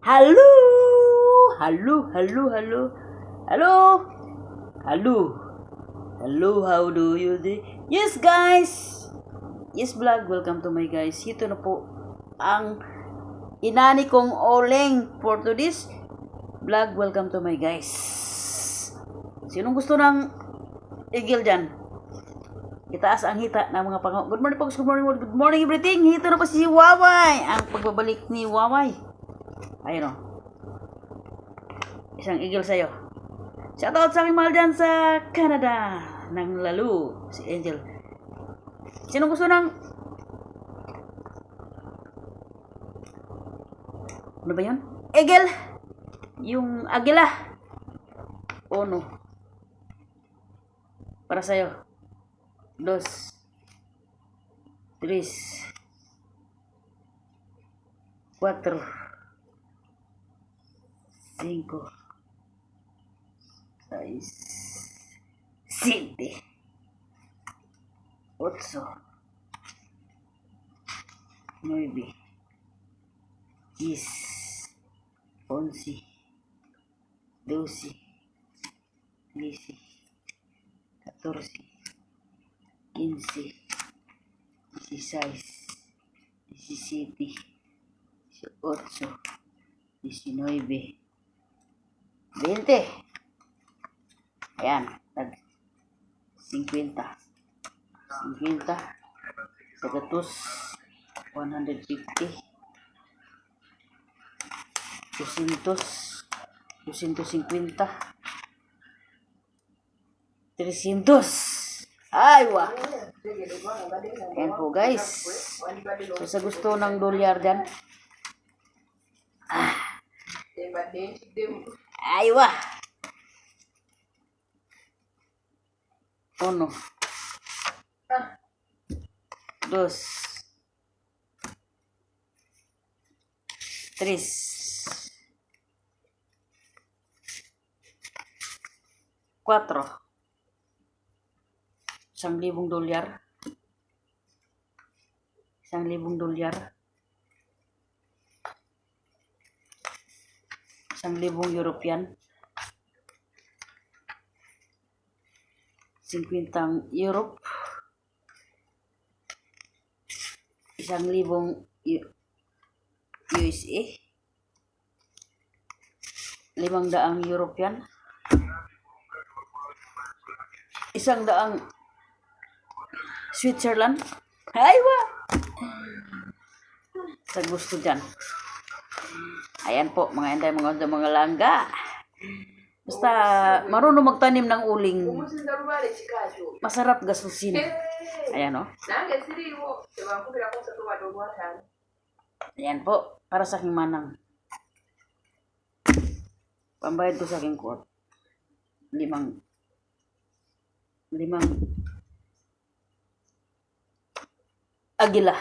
Hello! Hello, hello, hello. Hello! Hello! Hello, how do you do? Yes, guys! Yes, vlog. Welcome to my guys. Ito na po ang inani kong oleng for today's vlog. Welcome to my guys. Sinong gusto ng igil dyan? Itaas ang hita ng mga pangaw. Good morning folks, good morning everything. Hito na pa si Waway. Ang pagbabalik ni Waway. Ayun o. Isang igil sa'yo. Shoutout sa aking mahal dyan sa Canada. Nang lalo. Si Angel. Sino gusto ng... Ano ba yun? Igil. Yung agila. Oh no. Para sa'yo. 2, 3, 4, 5, 6, 7, 8, 9, 10, 11, 12, 13, 14, 15, 16, 17, 18, 19, 20. Ayan, tag 50. 50, 100, 150, 200, 250, 300. Ay, wah. Ayan po, guys. So, sa gusto ng dolyar dyan. Ay, wah. 1, 2, 3, 4. $1,000 dolyar. $1,000 European. 50 Europe. 1,000 USA. 500 European. 100 Switzerland. Aywa! Sa gusto dyan. Ayan po, mga enday, mga langga. Basta marunong magtanim ng uling. Masarap gastusin. Ayan o. Ayan po, para sa aking manang. Pambayad ko sa aking court. 5 agila.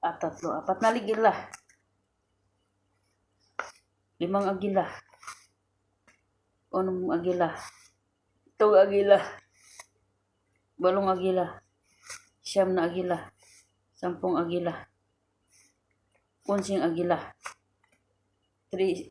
At 4 na ligila. 5 agila. 6 agila. 7 agila. 8 agila. 9 na agila. 10 agila. 11 agila. 12